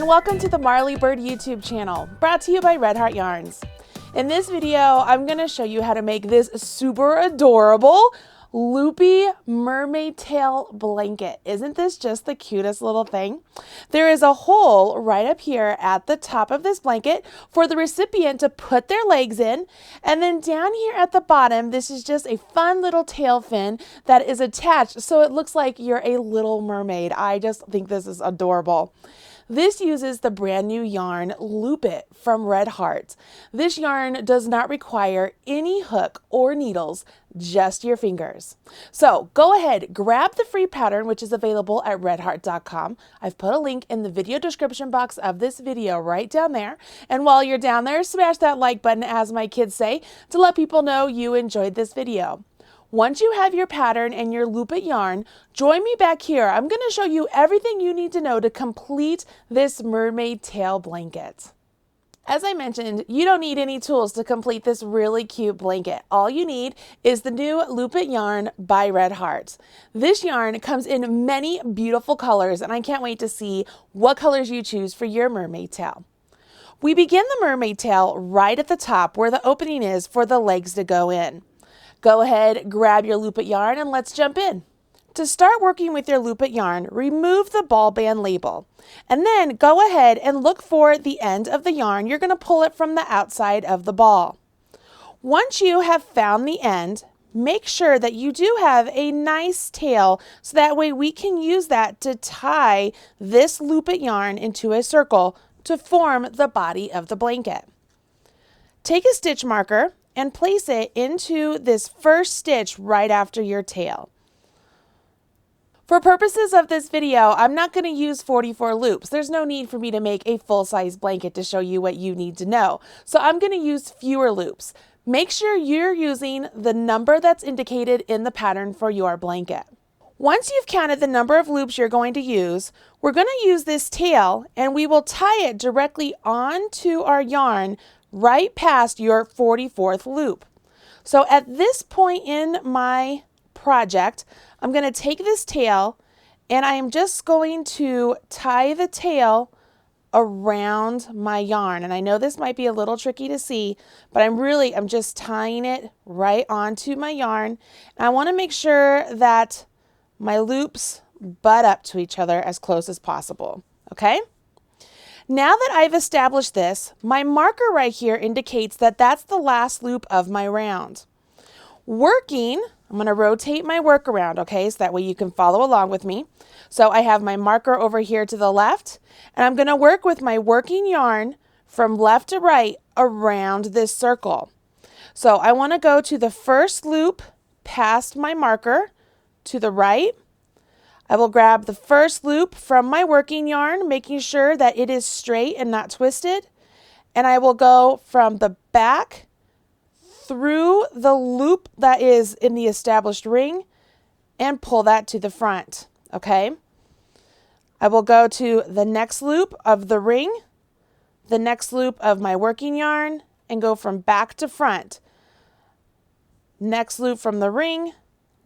and welcome to the Marley Bird YouTube channel, brought to you by Red Heart Yarns. In this video, I'm going to show you how to make this super adorable Loopy Mermaid tail blanket. Isn't this just the cutest little thing? There is a hole right up here at the top of this blanket for the recipient to put their legs in, and then down here at the bottom, this is just a fun little tail fin that is attached so it looks like you're a little mermaid. I just think this is adorable. This uses the brand new yarn Loop It from Red Heart. This yarn does not require any hook or needles, just your fingers. So go ahead, grab the free pattern, which is available at redheart.com. I've put a link in the video description box of this video right down there. And while you're down there, smash that like button, as my kids say, to let people know you enjoyed this video. Once you have your pattern and your Loop It yarn, join me back here. I'm going to show you everything you need to know to complete this mermaid tail blanket. As I mentioned, you don't need any tools to complete this really cute blanket. All you need is the new Loop It yarn by Red Heart. This yarn comes in many beautiful colors, and I can't wait to see what colors you choose for your mermaid tail. We begin the mermaid tail right at the top where the opening is for the legs to go in. Go ahead, grab your Loop It yarn, and let's jump in. To start working with your Loop It yarn, remove the ball band label, and then go ahead and look for the end of the yarn. You're going to pull it from the outside of the ball. Once you have found the end, make sure that you do have a nice tail so that way we can use that to tie this Loop It yarn into a circle to form the body of the blanket. Take a stitch marker and place it into this first stitch right after your tail. For purposes of this video, I'm not going to use 44 loops. There's no need for me to make a full-size blanket to show you what you need to know. So I'm going to use fewer loops. Make sure you're using the number that's indicated in the pattern for your blanket. Once you've counted the number of loops you're going to use, we're going to use this tail and we will tie it directly onto our yarn right past your 44th loop. So at this point in my project, I'm going to take this tail and I am just going to tie the tail around my yarn. And I know this might be a little tricky to see, but I'm just tying it right onto my yarn. And I want to make sure that my loops butt up to each other as close as possible. Okay? Now that I've established this, my marker right here indicates that that's the last loop of my round. Working, I'm going to rotate my work around, okay, so that way you can follow along with me. So I have my marker over here to the left, and I'm going to work with my working yarn from left to right around this circle. So I want to go to the first loop past my marker to the right. I will grab the first loop from my working yarn, making sure that it is straight and not twisted. And I will go from the back through the loop that is in the established ring and pull that to the front. Okay? I will go to the next loop of the ring, the next loop of my working yarn, and go from back to front. Next loop from the ring,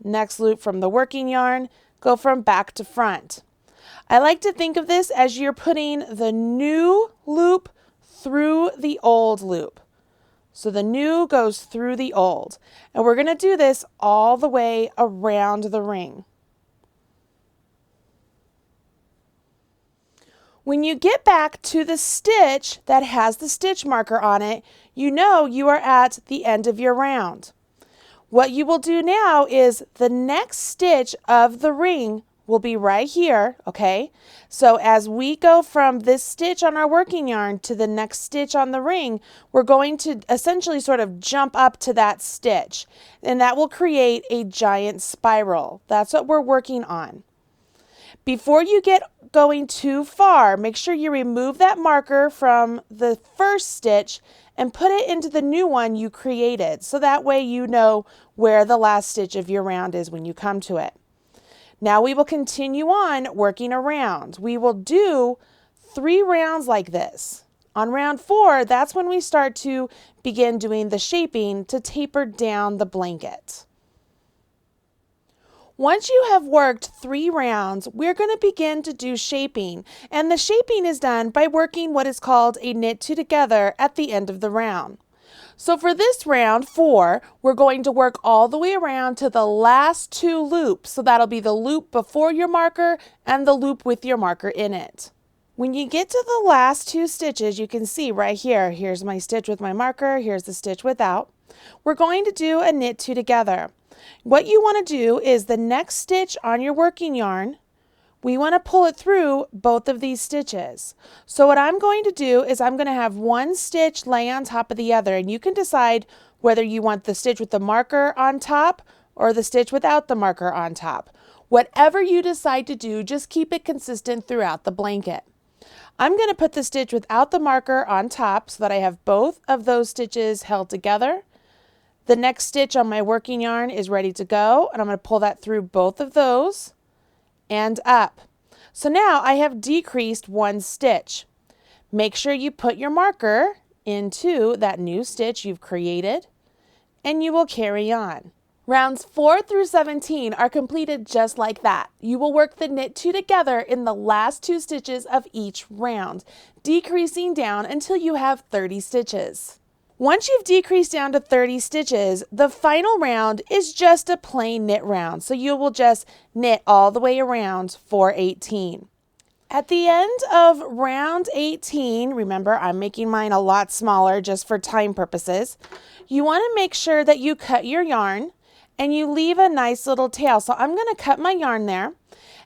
next loop from the working yarn, go from back to front. I like to think of this as you're putting the new loop through the old loop. So the new goes through the old. And we're going to do this all the way around the ring. When you get back to the stitch that has the stitch marker on it, you know you are at the end of your round. What you will do now is the next stitch of the ring will be right here, okay? So as we go from this stitch on our working yarn to the next stitch on the ring, we're going to essentially sort of jump up to that stitch, and that will create a giant spiral. That's what we're working on. Before you get going too far, make sure you remove that marker from the first stitch and put it into the new one you created. So that way you know where the last stitch of your round is when you come to it. Now we will continue on working around. We will do 3 rounds like this. On round 4, that's when we start to begin doing the shaping to taper down the blanket. Once you have worked 3 rounds, we're going to begin to do shaping, and the shaping is done by working what is called a knit 2 together at the end of the round. So for this round 4, we're going to work all the way around to the last 2 loops. So that'll be the loop before your marker and the loop with your marker in it. When you get to the last 2 stitches, you can see right here, here's my stitch with my marker, here's the stitch without. We're going to do a knit 2 together. What you want to do is the next stitch on your working yarn, we want to pull it through both of these stitches. So what I'm going to do is I'm going to have one stitch lay on top of the other, and you can decide whether you want the stitch with the marker on top or the stitch without the marker on top. Whatever you decide to do, just keep it consistent throughout the blanket. I'm going to put the stitch without the marker on top so that I have both of those stitches held together. The next stitch on my working yarn is ready to go, and I'm going to pull that through both of those and up. So now I have decreased 1 stitch. Make sure you put your marker into that new stitch you've created, and you will carry on. Rounds 4 through 17 are completed just like that. You will work the knit 2 together in the last 2 stitches of each round, decreasing down until you have 30 stitches. Once you've decreased down to 30 stitches, the final round is just a plain knit round. So you will just knit all the way around for 18. At the end of round 18, remember I'm making mine a lot smaller just for time purposes, you want to make sure that you cut your yarn and you leave a nice little tail. So I'm going to cut my yarn there.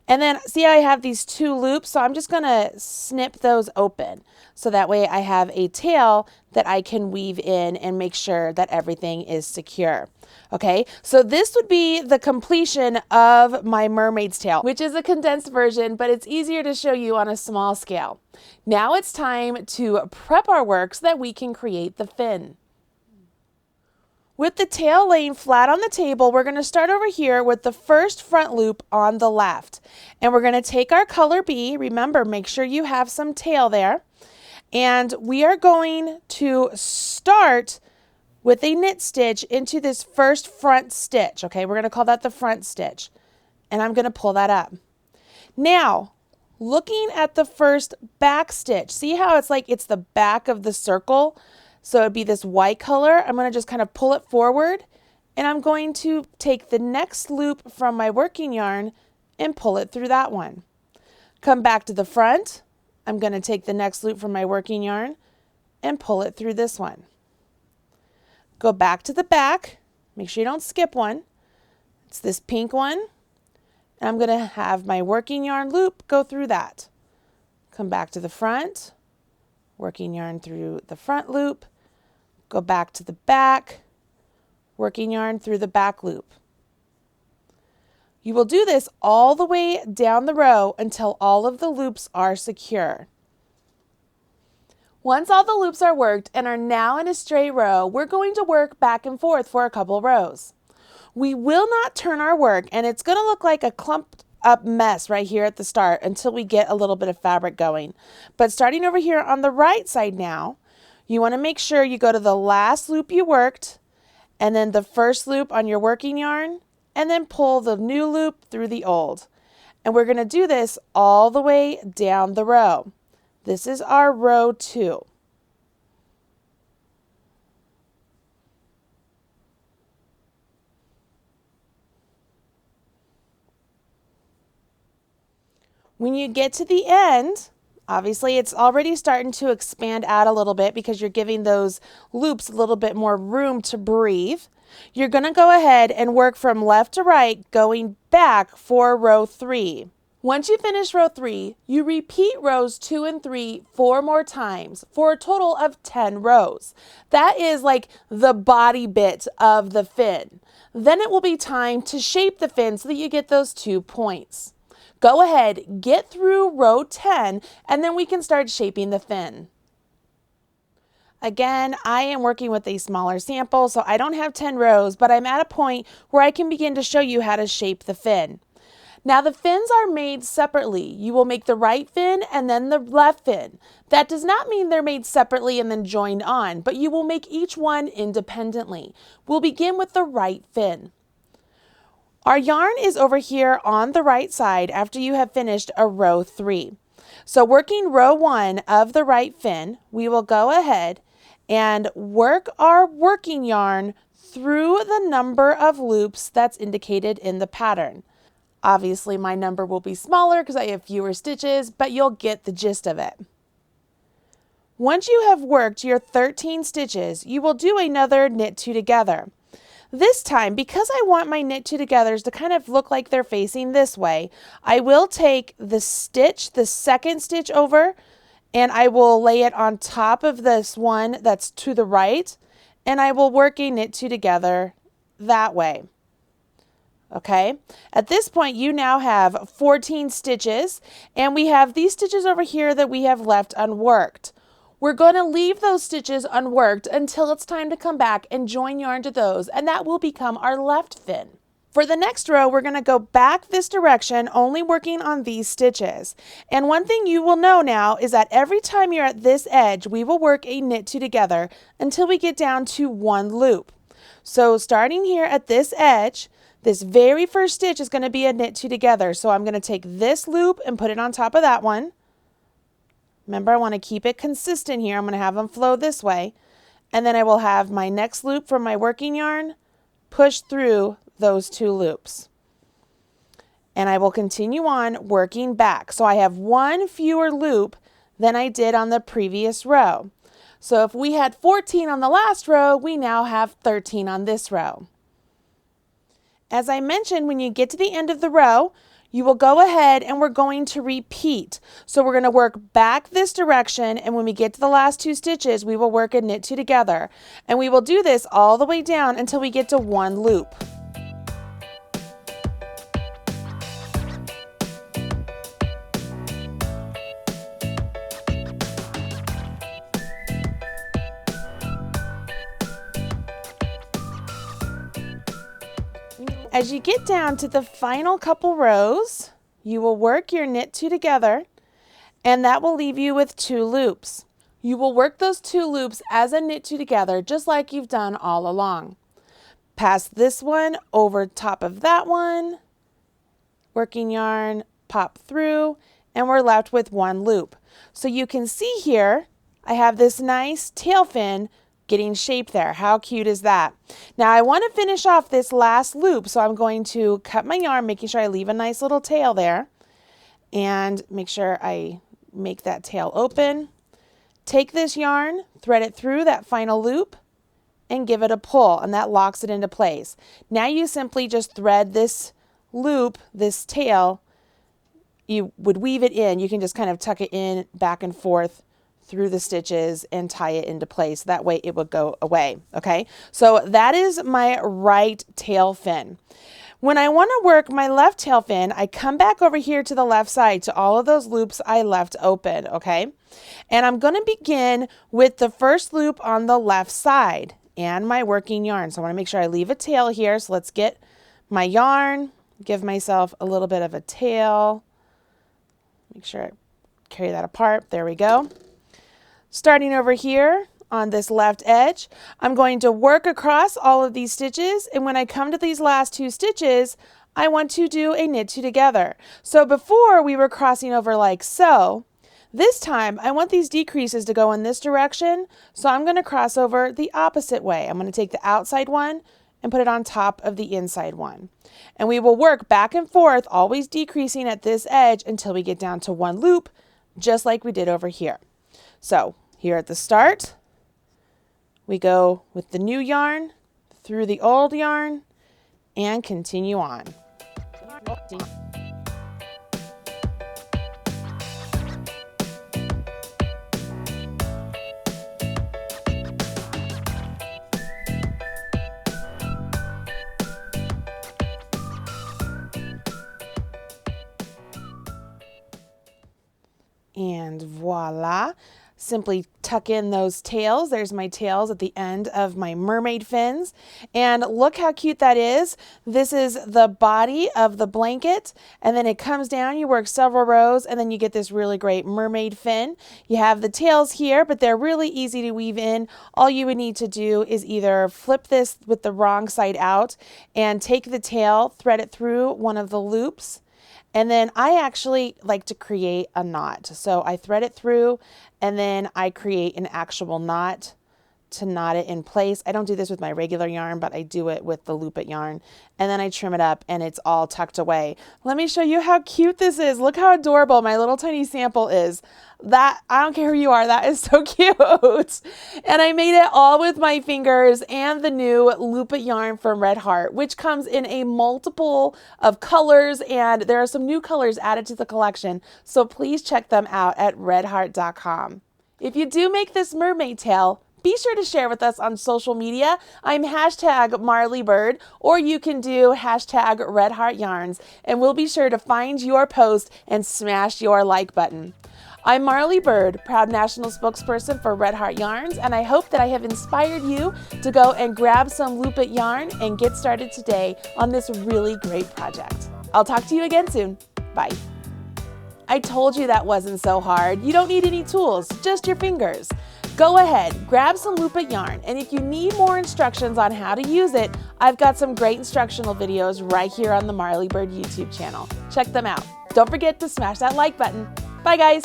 And then see I have these 2 loops, so I'm just going to snip those open. So that way I have a tail that I can weave in and make sure that everything is secure. Okay, so this would be the completion of my mermaid's tail, which is a condensed version, but it's easier to show you on a small scale. Now it's time to prep our work so that we can create the fin. With the tail laying flat on the table, we're going to start over here with the first front loop on the left. And we're going to take our color B, remember, make sure you have some tail there. And we are going to start with a knit stitch into this first front stitch. Okay, we're going to call that the front stitch. And I'm going to pull that up. Now, looking at the first back stitch, see how it's like it's the back of the circle? So it'd be this white color. I'm going to just kind of pull it forward, and I'm going to take the next loop from my working yarn and pull it through that one. Come back to the front. I'm going to take the next loop from my working yarn and pull it through this one. Go back to the back. Make sure you don't skip one. It's this pink one. And I'm going to have my working yarn loop go through that. Come back to the front. Working yarn through the front loop, go back to the back, working yarn through the back loop. You will do this all the way down the row until all of the loops are secure. Once all the loops are worked and are now in a straight row, we're going to work back and forth for a couple rows. We will not turn our work, and it's going to look like a clumped up mess right here at the start until we get a little bit of fabric going. But starting over here on the right side now, you want to make sure you go to the last loop you worked and then the first loop on your working yarn and then pull the new loop through the old. And we're going to do this all the way down the row. This is our row 2. When you get to the end, obviously it's already starting to expand out a little bit because you're giving those loops a little bit more room to breathe. You're going to go ahead and work from left to right, going back for row 3. Once you finish row 3, you repeat rows 2 and 3 4 more times for a total of 10 rows. That is like the body bit of the fin. Then it will be time to shape the fin so that you get those 2 points. Go ahead, get through row 10, and then we can start shaping the fin. Again, I am working with a smaller sample, so I don't have 10 rows, but I'm at a point where I can begin to show you how to shape the fin. Now the fins are made separately. You will make the right fin and then the left fin. That does not mean they're made separately and then joined on, but you will make each one independently. We'll begin with the right fin. Our yarn is over here on the right side after you have finished a row 3. So working row 1 of the right fin, we will go ahead and work our working yarn through the number of loops that's indicated in the pattern. Obviously my number will be smaller because I have fewer stitches, but you'll get the gist of it. Once you have worked your 13 stitches, you will do another knit 2 together. This time, because I want my knit 2 togethers to kind of look like they're facing this way, I will take the stitch, the second stitch over, and I will lay it on top of this one that's to the right, and I will work a knit 2 together that way. Okay, at this point you now have 14 stitches, and we have these stitches over here that we have left unworked. We're going to leave those stitches unworked until it's time to come back and join yarn to those, and that will become our left fin. For the next row, we're going to go back this direction, only working on these stitches. And one thing you will know now is that every time you're at this edge, we will work a knit 2 together until we get down to 1 loop. So starting here at this edge, this very first stitch is going to be a knit 2 together. So I'm going to take this loop and put it on top of that one. Remember, I want to keep it consistent here. I'm going to have them flow this way. And then I will have my next loop from my working yarn push through those 2 loops. And I will continue on working back. So I have 1 fewer loop than I did on the previous row. So if we had 14 on the last row, we now have 13 on this row. As I mentioned, when you get to the end of the row, you will go ahead and we're going to repeat. So we're going to work back this direction, and when we get to the last 2 stitches, we will work a knit 2 together. And we will do this all the way down until we get to 1 loop. As you get down to the final couple rows, you will work your knit 2 together, and that will leave you with 2 loops. You will work those 2 loops as a knit 2 together, just like you've done all along. Pass this one over top of that one, working yarn, pop through, and we're left with 1 loop. So you can see here, I have this nice tail fin getting shaped there. How cute is that? Now I want to finish off this last loop, so I'm going to cut my yarn, making sure I leave a nice little tail there, and make sure I make that tail open. Take this yarn, thread it through that final loop, and give it a pull, and that locks it into place. Now you simply just thread this loop, this tail, you would weave it in. You can just kind of tuck it in back and forth through the stitches and tie it into place. That way it would go away. Okay, so that is my right tail fin. When I want to work my left tail fin, I come back over here to the left side to all of those loops I left open. Okay, and I'm going to begin with the first loop on the left side and my working yarn. So I want to make sure I leave a tail here. So let's get my yarn, give myself a little bit of a tail, make sure I carry that apart. There we go. Starting over here on this left edge, I'm going to work across all of these stitches, and when I come to these last 2 stitches, I want to do a knit 2 together. So before we were crossing over like so. This time I want these decreases to go in this direction, so I'm going to cross over the opposite way. I'm going to take the outside one and put it on top of the inside one. And we will work back and forth, always decreasing at this edge until we get down to 1 loop, just like we did over here. So here at the start, we go with the new yarn through the old yarn and continue on. And voila. simply tuck in those tails. There's my tails at the end of my mermaid fins. And look how cute that is. This is the body of the blanket, and then it comes down. You work several rows, and then you get this really great mermaid fin. You have the tails here, but they're really easy to weave in. All you would need to do is either flip this with the wrong side out and take the tail, thread it through one of the loops. And then I actually like to create a knot. So I thread it through and then I create an actual knot to knot it in place. I don't do this with my regular yarn, but I do it with the Loop It yarn. And then I trim it up and it's all tucked away. Let me show you how cute this is. Look how adorable my little tiny sample is. That, I don't care who you are, that is so cute. And I made it all with my fingers and the new Loop It yarn from Red Heart, which comes in a multiple of colors, and there are some new colors added to the collection. So please check them out at redheart.com. If you do make this mermaid tail, be sure to share with us on social media. I'm #MarleyBird, or you can do #RedHeartYarns, and we'll be sure to find your post and smash your like button. I'm Marley Bird, proud national spokesperson for Red Heart Yarns, and I hope that I have inspired you to go and grab some Loop It yarn and get started today on this really great project. I'll talk to you again soon. Bye. I told you that wasn't so hard. You don't need any tools, just your fingers. Go ahead, grab some Loop It yarn, and if you need more instructions on how to use it, I've got some great instructional videos right here on the Marley Bird YouTube channel. Check them out. Don't forget to smash that like button. Bye guys.